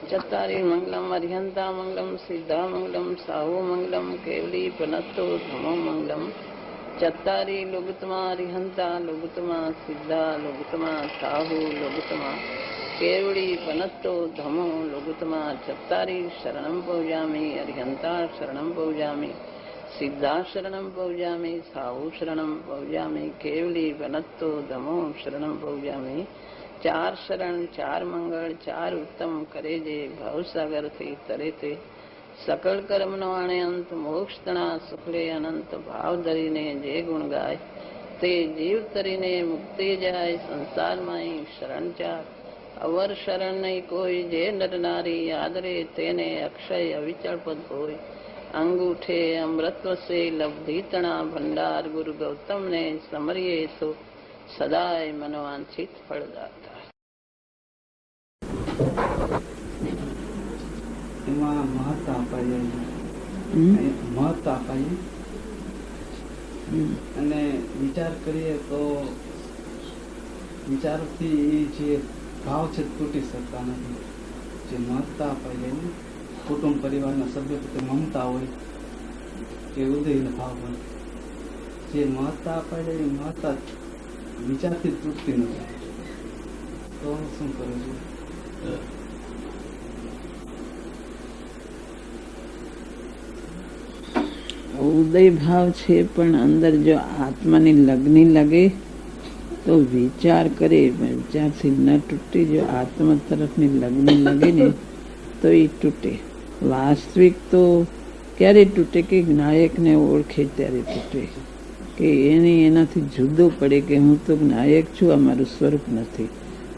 चत्तारि मंगलम अरिहंता मंगलम सिद्धा मंगलम साहू मंगलम केवली पनत्तो धमो मंगलम चत्तारि लुगुतमा अरिहंता लुगुतमा सिद्धा लुगुतमा साहू लुगुतमा केवली पनत्तो धमो लुगुतमा चत्तारि शरणं पौजामि अरिहंता शरणं पौजामि सिद्धा शरणं पौजामि साहू शरणं पौजामि केवली पनत्तो धमो शरणं पौजामि चार शरण चार मंगल चार उत्तम करे जे भवसागर थी तरे ते सकल कर्म नो आणे अंत मोक्ष तना सुखले अनंत भाव धरीने जे गुण गाय ते जीव तरीने मुक्ति जाय संसार माई शरण चार अवर शरण नहीं कोई जे नर नारी आदरे तेने अक्षय अविचल पद होय अंगूठे अमृतव से लब्धि तणा भंडार गुरु गौतम ने समरिये सो सदाय मनोवांछित फलदाता। એમાં મહત્વ અપાય મહત્વ અપાય અને વિચાર કરીએ તો વિચારથી જે ભાવ છે તૂટી શકતા નથી. જે મહત્વ અપાય ને કુટુંબ પરિવારના સભ્યો પ્રત્યે મમતા હોય કે ઉદયનો ભાવ હોય, જે મહત્વ અપાય એ મહત્વ વિચારથી તૂટતી નથી. તો શું કરું છું? ઉદય ભાવ છે, પણ અંદર જો આત્માની લગ્ની લગે તો વિચાર કરે, વિચારથી ન તૂટે. જો આત્મા તરફની લગ્ની લગે ને તો એ તૂટે. વાસ્તવિક તો ક્યારે તૂટે કે નાયકને ઓળખે ત્યારે તૂટે, કે એનાથી જુદો પડે કે હું તો નાયક છું, આ મારું સ્વરૂપ નથી.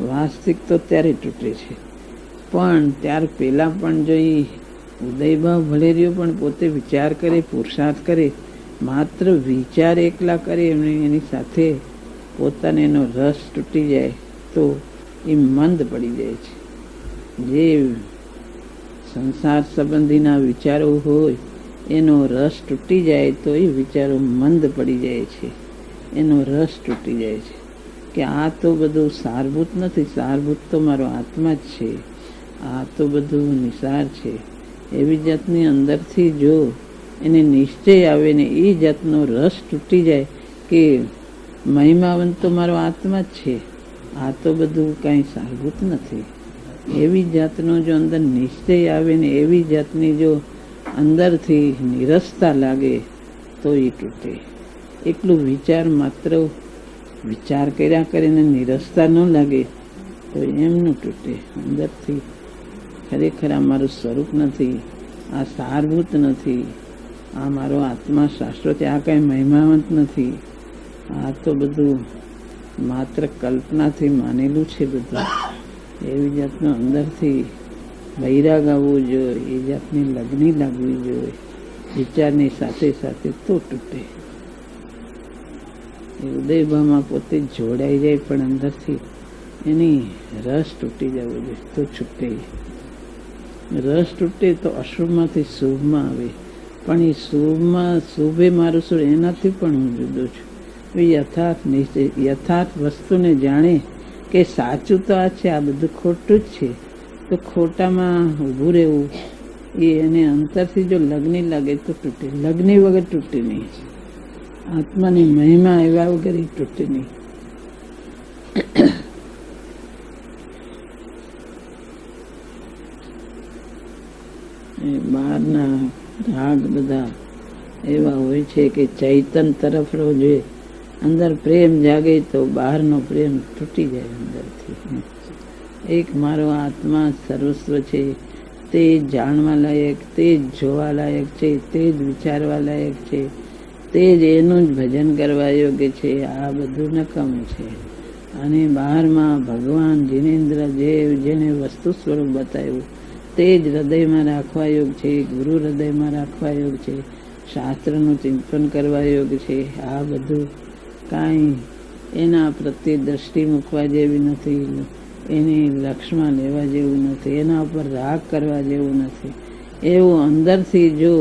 વાસ્તવિક તો ત્યારે તૂટે છે. પણ ત્યાર પહેલાં પણ જો એ ઉદયભાવ ભલે રહ્યો પણ પોતે વિચાર કરે, પુરુષાર્થ કરે, માત્ર વિચાર એકલા કરે, એમને એની સાથે પોતાને એનો રસ તૂટી જાય તો એ મંદ પડી જાય છે. જે સંસાર સંબંધીના વિચારો હોય એનો રસ તૂટી જાય તો એ વિચારો મંદ પડી જાય છે, એનો રસ તૂટી જાય છે કે આ તો બધું સારભૂત નથી, સારભૂત તો મારો આત્મા જ છે, આ તો બધું નિસાર છે. એવી જાતની અંદરથી જો એને નિશ્ચય આવે ને એ જાતનો રસ તૂટી જાય કે મહિમાવંત તો મારો આત્મા જ છે, આ તો બધું કાંઈ સારભૂત નથી, એવી જાતનો જો અંદર નિશ્ચય આવે ને એવી જાતની જો અંદરથી નિરસતા લાગે તો એ તૂટે. એટલું વિચાર માત્ર વિચાર કર્યા કરીને નિરસતા ન લાગે તો એમનું તૂટે. અંદરથી ખરેખર આ મારું સ્વરૂપ નથી, આ સારભૂત નથી, આ મારો આત્મા શાશ્વત, આ કાંઈ મહિમાવંત નથી, આ તો બધું માત્ર કલ્પનાથી માનેલું છે બધું. એવી જાતનો અંદરથી વૈરાગ આવવો જોઈએ, એ જાતની લગ્ની લાગવી જોઈએ વિચારની સાથે સાથે તો તૂટે. એ ઉદયભાવમાં પોતે જોડાઈ જાય પણ અંદરથી એની રસ તૂટી જવો જોઈએ તો છૂટે. રસ તૂટે તો અશુભમાંથી શુભમાં આવે, પણ એ શુભમાં શુભે મારું શું એનાથી પણ હું જુદો છું. યથાર્થ નિશ્ચય, યથાર્થ વસ્તુને જાણે કે સાચું તો આ છે, આ બધું ખોટું જ છે, તો ખોટામાં ઊભું રહેવું એ એને અંતરથી જો લગ્ની લાગે તો તૂટે. લગ્ની વગર તૂટે નહીં, આત્માની મહિમા આવ્યા વગર એ તૂટે નહીં. બહારના રાગ બધા એવા હોય છે કે ચૈતન તરફ જોઈએ, અંદર પ્રેમ જાગે તો બહારનો પ્રેમ તૂટી જાય અંદરથી. એક મારો આત્મા સર્વસ્વ છે, તે જ જાણવા લાયક, તે જ જોવા લાયક છે, તે જ વિચારવા લાયક છે, તે જ એનું જ ભજન કરવા યોગ્ય છે. આ બધું નકામું છે. અને બહારમાં ભગવાન જીનેન્દ્ર જેને વસ્તુ સ્વરૂપ બતાવ્યું તે જ હૃદયમાં રાખવા યોગ છે, ગુરુ હૃદયમાં રાખવા યોગ છે, શાસ્ત્રનું ચિંતન કરવા યોગ છે. આ બધું કાંઈ એના પ્રત્યે દ્રષ્ટિ મૂકવા જેવી નથી, એને લક્ષમાં લેવા જેવું નથી, એના ઉપર રાગ કરવા જેવું નથી. એવું અંદરથી જો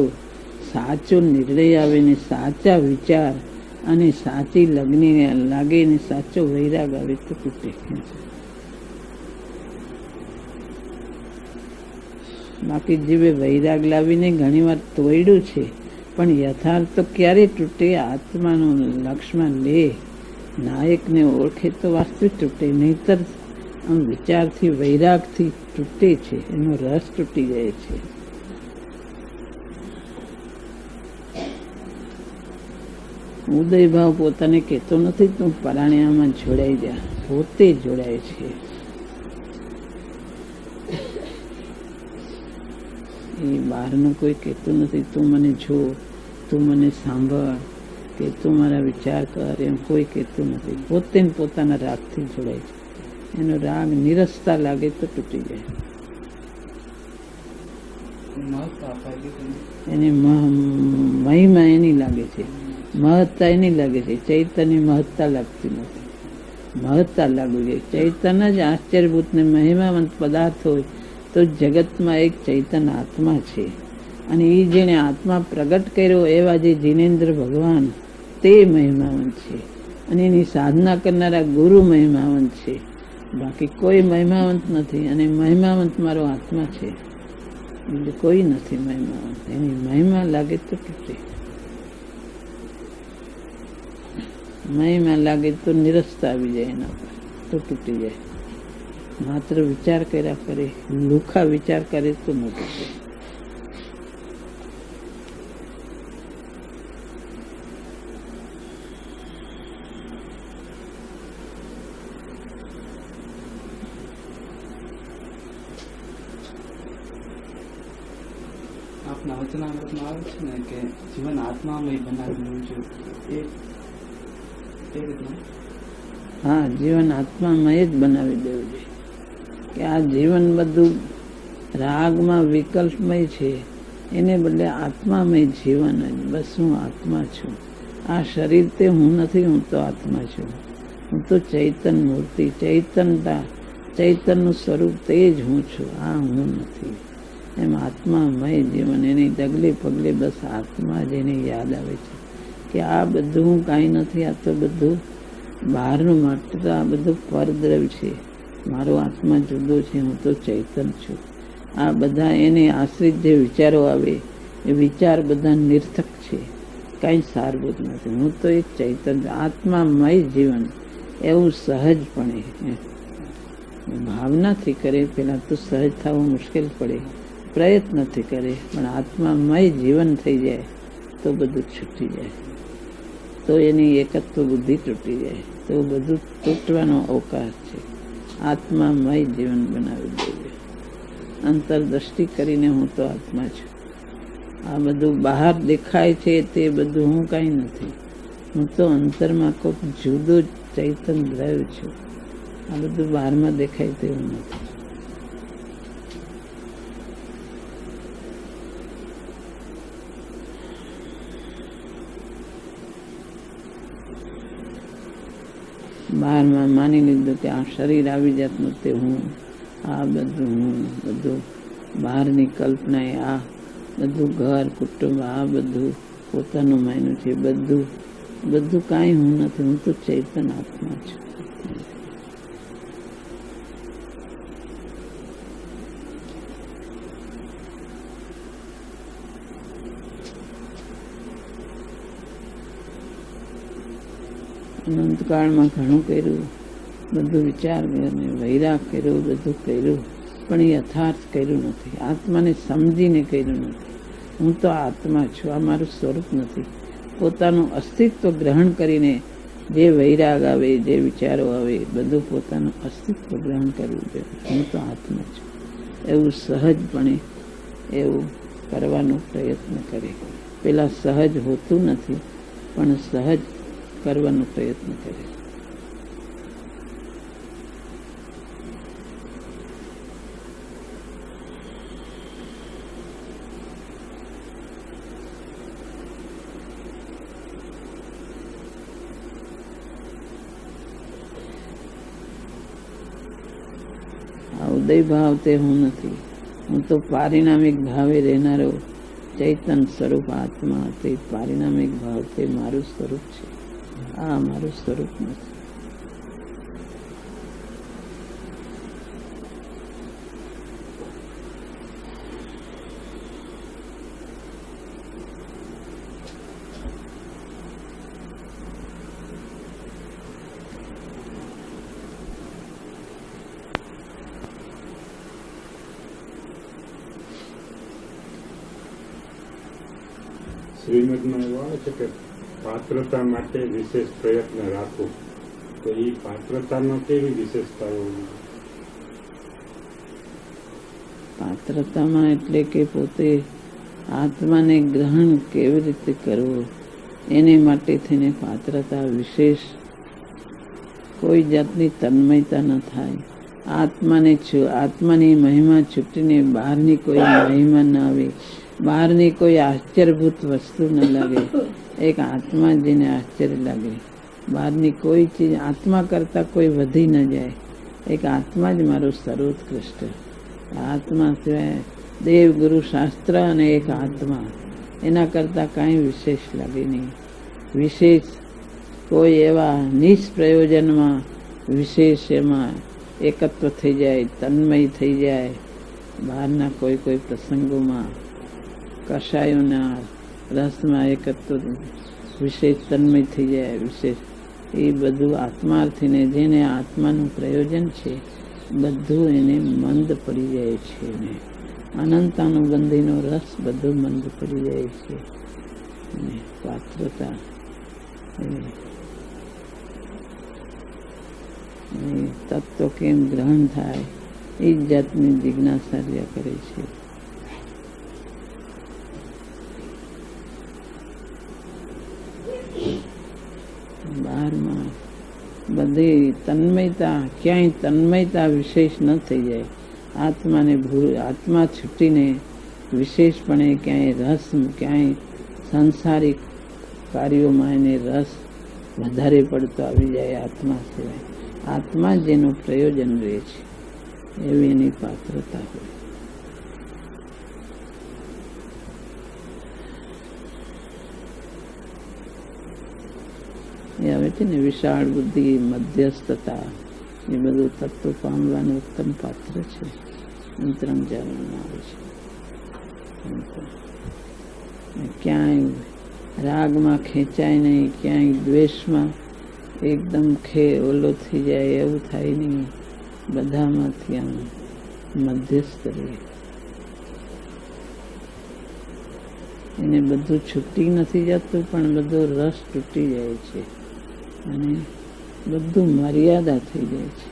સાચો નિર્ણય આવે ને સાચા વિચાર અને સાચી લગ્ની લાગે ને સાચો વૈરાગ આવે તો તૂટે. બાકી જીવે વૈરાગ લાવીને ઘણી વાર તોડ્યું છે, પણ યથાર્થ તો ક્યારે તૂટે? આત્માનું લક્ષ્મણ લે, નાયકને ઓળખે તો વાસ્તવિક તૂટે, નહીતર આમ વિચારથી વૈરાગથી તૂટે છે, એનો રસ તૂટી જાય છે. ઉદય ભાવ પોતાને કહેતો નથી તું પરાણિયામાં જોડાઈ જા, પોતે જોડાય છે. એ બહારનું કોઈ કહેતું નથી તું મને જો, તું મને સાંભળ, કે તું મારા વિચાર કર, એમ કોઈ કહેતું નથી. પોતે પોતાના રાગથી જોડાય છે. એનો રાગ નિરસતા લાગે તો તૂટી જાય. એને મહિમા એની લાગે છે, મહત્તા એની લાગે છે. ચૈતન્ય મહત્તા લાગતી નથી, મહત્તા લાગવી જોઈએ. ચૈતન્ય જ આશ્ચર્યભૂત ને મહિમાવંત પદાર્થ હોય તો જગતમાં એક ચૈતન્ય આત્મા છે, અને એ જેને આત્મા પ્રગટ કર્યો એવા જે જીનેન્દ્ર ભગવાન તે મહિમાવંત છે, અને એની સાધના કરનારા ગુરુ મહિમાવંત છે. બાકી કોઈ મહિમાવંત નથી, અને મહિમાવંત મારો આત્મા છે, એટલે કોઈ નથી મહિમાવંત. એની મહિમા લાગે તો તૂટે, મહિમા લાગે તો નિરસતા આવી જાય એના પર, તો તૂટી જાય. માત્ર વિચાર કર્યા કરે, લુખા વિચાર કરે તો ન તૂટે. આપના વચનામૃતમાં આવે છે ને કે જીવન આત્મામય બનાવી લેવું જોઈએ, એ રીતના. હા, જીવન આત્મામય જ બનાવી દેવું જોઈએ. કે આ જીવન બધું રાગમાં વિકલ્પમય છે, એને બદલે આત્મામય જીવન જ. બસ હું આત્મા છું, આ શરીર તે હું નથી, હું તો આત્મા છું. હું તો ચૈતન મૂર્તિ, ચૈતનતા, ચૈતનનું સ્વરૂપ તે જ હું છું, આ હું નથી. એમ આત્મામય જીવન, એની ડગલે પગલે બસ આત્મા જ એને યાદ આવે છે કે આ બધું હું કાંઈ નથી, આ તો બધું બહારનું માટે, તો આ બધું પરદ્રવ્ય છે. મારો આત્મા જુદો છે, હું તો ચૈતન છું. આ બધા એને આશ્રિત જે વિચારો આવે એ વિચાર બધા નિર્થક છે, કાંઈ સારભૂત નથી. હું તો એક ચૈતન, આત્મામય જીવન એવું સહજપણે ભાવનાથી કરે. પેલા તો સહજ થવું મુશ્કેલ પડે, પ્રયત્નથી કરે, પણ આત્મામય જીવન થઈ જાય તો બધું છૂટી જાય, તો એની એકત્વ બુદ્ધિ તૂટી જાય, તો બધું તૂટવાનો અવકાશ છે. આત્મામય જીવન બનાવી દેવું, અંતરદ્રષ્ટિ કરીને હું તો આત્મા છું. આ બધું બહાર દેખાય છે તે બધું હું કાંઈ નથી, હું તો અંતરમાં કોઈક જુદો ચૈતન દ્રવ્ય છું. આ બધું બહારમાં દેખાય તેવું નથી. બહારમાં માની લીધું કે આ શરીર આવી જાતનું તે હું, આ બધું હું, બધું બહારની કલ્પના, આ બધું ઘર કુટુંબ, આ બધું પોતાનું માન્યું છે. બધું બધું કાંઈ હું નથી, હું તો ચૈતન આત્મા છું. અનંતકાળમાં ઘણું કર્યું, બધું વિચાર કર્યો, વૈરાગ કર્યો, બધું કર્યું, પણ એ યથાર્થ કર્યું નથી. આત્માને સમજીને કર્યું નથી. હું તો આત્મા છું, આ મારું સ્વરૂપ નથી. પોતાનું અસ્તિત્વ ગ્રહણ કરીને જે વૈરાગ આવે, જે વિચારો આવે, બધું પોતાનું અસ્તિત્વ ગ્રહણ કરવું જોઈએ. હું તો આત્મા છું એવું સહજપણે એવું કરવાનો પ્રયત્ન કરે. પેલા સહજ હોતું નથી, પણ સહજ કરવાનો પ્રયત્ન કરે. આ ઉદય ભાવ તે હું નથી, હું તો પારિણામિક ભાવે રહેનારો ચૈતન સ્વરૂપ આત્મા. તે પારિણામિક ભાવ તે મારું સ્વરૂપ છે, આ મારું સ્વરૂપ નથી. શ્રીમદમાં એવું આવે છે કે પાત્રતા માટે વિશેષ પ્રયત્ન રાખો, તો એ પાત્રતામાં કેવી વિશેષતાઓ? પાત્રતામાં એટલે કે પોતે આત્માને ગ્રહણ કેવી રીતે કરવું એને માટે થઈને પાત્રતા વિશેષ કોઈ જાતની તન્મયતા ન થાય. આત્માની મહિમા છૂટીને બહારની કોઈ મહિમા ન આવે, બહારની કોઈ આશ્ચર્યભૂત વસ્તુ ન લાગે. એક આત્મા જેને આશ્ચર્ય લાગે, બહારની કોઈ ચીજ આત્મા કરતા કોઈ વધી ન જાય. એક આત્મા જ મારું સર્વોત્કૃષ્ટ. આત્મા સિવાય દેવ ગુરુ શાસ્ત્ર અને એક આત્મા, એના કરતા કાંઈ વિશેષ લાગે નહીં. વિશેષ કોઈ એવા નિષ્પ્રયોજનમાં વિશેષ એમાં એકત્વ થઈ જાય, તન્મય થઈ જાય. બહારના કોઈ પ્રસંગોમાં કષાયોના રસમાં એકત્વ વિશેષ તન્મય થઈ જાય. વિશેષ એ બધું આત્માર્થીને જેને આત્માનું પ્રયોજન છે બધું એને મંદ પડી જાય છે. એને અનંતાનુબંધીનો રસ બધું મંદ પડી જાય છે. અને પાત્રતા તત્વ કેમ ગ્રહણ થાય એ જ જાતની જિજ્ઞાસા રહ્યા કરે છે. બહારમાં બધી તન્મયતા, ક્યાંય તન્મયતા વિશેષ ન થઈ જાય. આત્મા છૂટીને વિશેષપણે ક્યાંય રસ, ક્યાંય સંસારિક કાર્યોમાં એને રસ વધારે પડતો આવી જાય. આત્મા સિવાય આત્મા જેનું પ્રયોજન રહે છે એવી એની પાત્રતા હોય. એ આવે છે ને વિશાળ બુદ્ધિ, મધ્યસ્થતા, એ બધું તત્વ પામવાનું ઉત્તમ પાત્ર છે. અંતરંગ જાણવામાં આવે છે. ક્યાંય રાગમાં ખેંચાય નહીં, ક્યાંય દ્વેષમાં એકદમ ઓલો થઈ જાય એવું થાય નહીં. બધામાંથી આમ મધ્યસ્થ રહે. એને બધું છૂટી નથી જતું પણ બધો રસ તૂટી જાય છે અને બધું મર્યાદા થઈ જાય છે.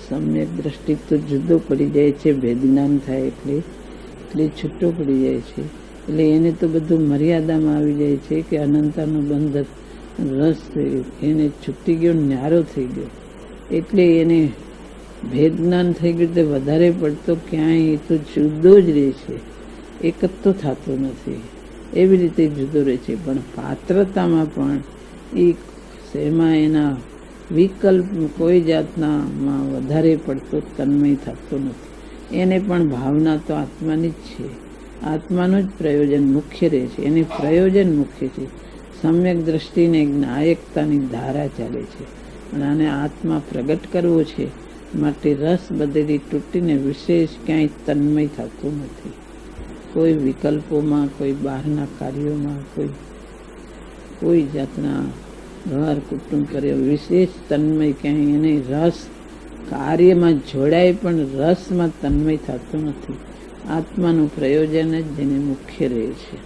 સમ્યક દ્રષ્ટિ તો જુદો પડી જાય છે. ભેદજ્ઞાન થાય એટલે છૂટો પડી જાય છે. એટલે એને તો બધું મર્યાદામાં આવી જાય છે કે અનંતાનો બંધ રસ એને છૂટી ગયો, ન્યારો થઈ ગયો. એટલે એને ભેદજ્ઞાન થઈ ગયું તે વધારે પડતો ક્યાંય તો જુદો જ રહે છે, એક જ તો થતો નથી. એવી રીતે જુદો રહે છે. પણ પાત્રતામાં પણ એમાં એના વિકલ્પ કોઈ જાતનામાં વધારે પડતો તન્મય થતો નથી. એને પણ ભાવના તો આત્માની જ છે. આત્માનું જ પ્રયોજન મુખ્ય રહે છે. એને પ્રયોજન મુખ્ય છે. સમ્યક દ્રષ્ટિને નાયકતાની ધારા ચાલે છે. અને આને આત્મા પ્રગટ કરવો છે માટે રસ બધેથી તૂટીને વિશેષ ક્યાંય તન્મય થતું નથી. કોઈ વિકલ્પોમાં, કોઈ બહારના કાર્યોમાં, કોઈ જાતના ઘર કુટુંબ કર્યો વિશેષ તન્મય ક્યાંય એને રસ કાર્યમાં જોડાય પણ રસમાં તન્મય થતો નથી. આત્માનું પ્રયોજન જ જેને મુખ્ય રહે છે.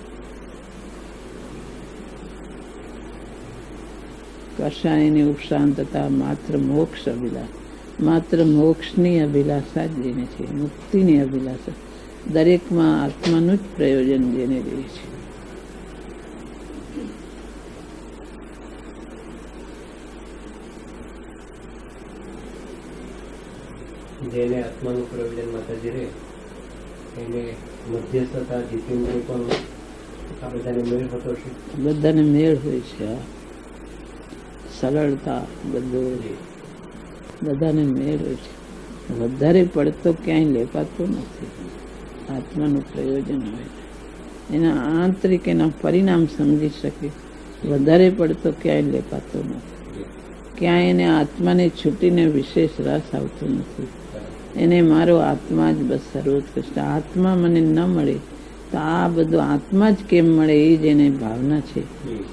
કશાયની ઉપશાંતતા માત્ર મોક્ષ અભિલાષ, માત્ર મોક્ષની અભિલાષા જ જેને છે, મુક્તિની અભિલાષા. દરેકમાં આત્માનું જ પ્રયોજન જેને રહે છે. જેને આત્માનું પ્રયોજન માતાજી રહે એને મધ્યસ્થતા જીતીને પણ આ બધાને મેળ થતો છે. બધાને મેળ હોય છે. સરળતા બધું બધાને મેળ હોય છે. વધારે પડતો ક્યાંય લેપાતો નથી. આત્માનું પ્રયોજન હોય એના આંતરિક એના પરિણામ સમજી શકે. વધારે પડતો ક્યાંય લેપાતો નથી. ક્યાંય એને આત્માને છૂટીને વિશેષ રસ આવતો નથી. એને મારો આત્મા જ બસ સર્વોત્કૃષ્ટ. આત્મા મને ન મળે તો આ બધું આત્મા જ કેમ મળે એ જ એને ભાવના છે.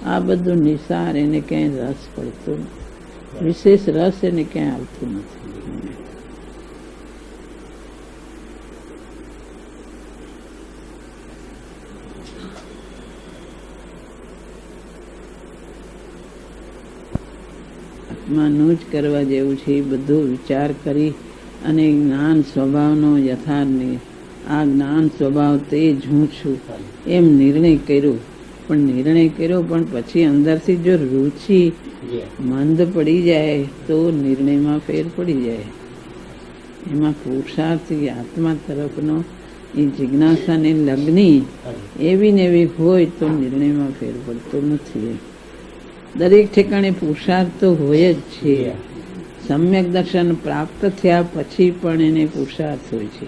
આ બધું નિસાર એને ક્યાંય રસ પડતો નથી. વિશેષ રસ એને ક્યાંય આવતું નથી. આત્માનું જ કરવા જેવું છે એ બધો વિચાર કરી અને જ્ઞાન સ્વભાવનો યથાર્થ આ જ્ઞાન સ્વભાવ તે જ હું છું એમ નિર્ણય કર્યો. પણ નિર્ણય કર્યો પણ પછી અંદરથી જો રુચિ મંદ પડી જાય તો નિર્ણયમાં ફેર પડી જાય. એમાં પુરુષાર્થ આત્મા તરફનો એ જિજ્ઞાસાને લગ્ની એવી ને એવી હોય તો નિર્ણયમાં ફેર પડતો નથી. દરેક ઠેકાણે પુરુષાર્થ તો હોય જ છે. સમ્યક દર્શન પ્રાપ્ત થયા પછી પણ એને પુરુષાર્થ હોય છે.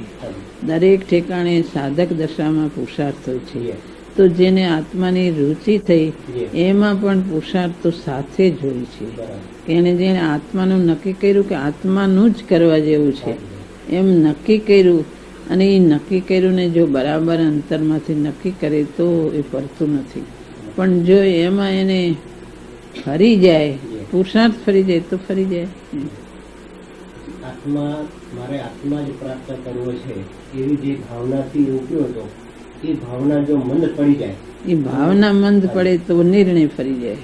દરેક ઠેકાણે સાધક દશામાં પુરુષાર્થ હોય છે. તો જેને આત્માની રુચિ થઈ એમાં પણ પુરુષાર્થ તો સાથે જ હોય છે. એને જેને આત્માનું નક્કી કર્યું કે આત્માનું જ કરવા જેવું છે એમ નક્કી કર્યું અને એ નક્કી કર્યું ને જો બરાબર અંતરમાંથી નક્કી કરે તો એ ફરતું નથી. પણ જો એમાં એને ફરી જાય પુરુષાર્થ ફરી જાય તો ફરી જાય. આત્મા મારે આત્મા જ પ્રાપ્ત કરવો છે એવી જે ભાવનાથી ઉઠ્યો હતો એ ભાવના જો મંદ પડી જાય એ ભાવના મંદ પડે તો નિર્ણય ફરી જાય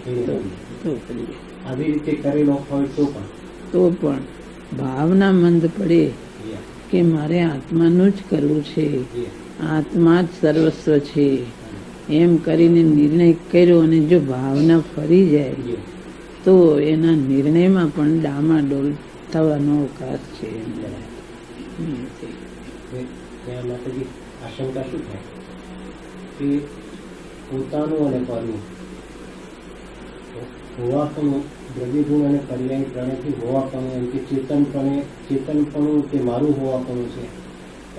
તો ફરી જાય. આવી રીતે કરેલો હોય તો પણ ભાવના મંદ પડે કે મારે આત્માનું જ કરવું છે, આત્મા જ સર્વસ્વ છે એમ કરીને નિર્ણય કર્યો અને જો ભાવના ફરી જાય તો એના નિર્ણયમાં પણ ડામાડોલ થવાનો અવકાશ છે. ત્યાં માતાજી આશંકા શું થાય કે પોતાનું અને પરનું હોવાપણું દ્રવ્યગુણ અને પર્યાય ત્રણેયથી હોવાપણું એમ કે ચેતનપણું કે મારું હોવાપણું છે,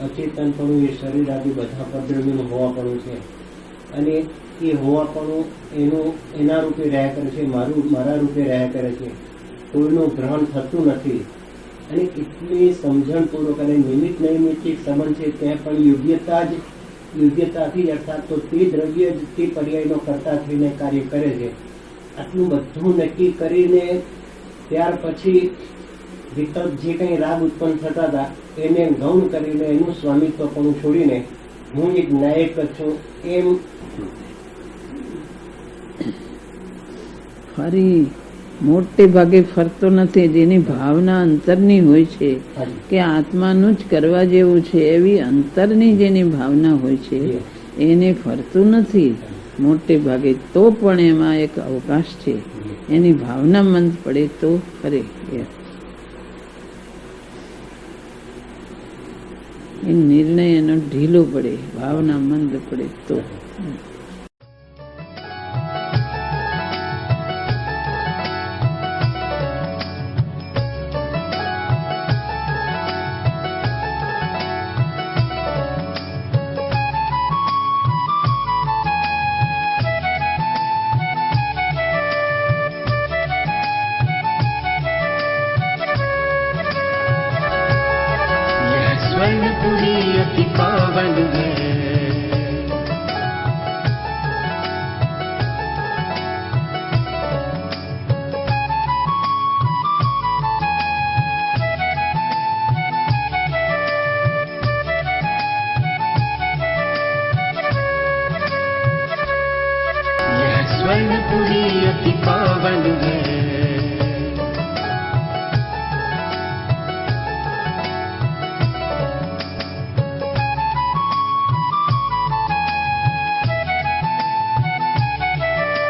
અચેતનપણું એ શરીર આદિ બધા પરદ્રવ્યનું હોવાપણું છે અને એ હોવાપણું એના રૂપે રહ્યા કરે છે, મારા રૂપે રહ્યા કરે છે, કોઈનું ગ્રહણ થતું નથી. અને એટલી સમજણપૂર્વક અને નિમિત્ત નૈમિત્તિક સંબંધ છે ત્યાં પણ યોગ્યતાથી અર્થાત તો તે દ્રવ્ય જ તે પર્યાયનો કર્તા થઈને કાર્ય કરે છે. આટલું બધું નક્કી કરીને ત્યાર પછી વિકલ્પ જે કંઈ રાગ ઉત્પન્ન થતા હતા એને ગૌણ કરીને એનું સ્વામિત્વ પણ છોડીને હું એક નાયક છું એમ ફરી મોટે ભાગે ફરતો નથી. જેની ભાવના અંતરની હોય છે કે આત્માનું જ કરવા જેવું છે એવી અંતરની જેની ભાવના હોય છે એને ફરતું નથી મોટે ભાગે. તો પણ એમાં એક અવકાશ છે, એની ભાવના મંદ પડે તો ફરે. એ નિર્ણય એનો ઢીલો પડે, ભાવના મંદ પડે તો. स्वर्णपुरी अति पावन है।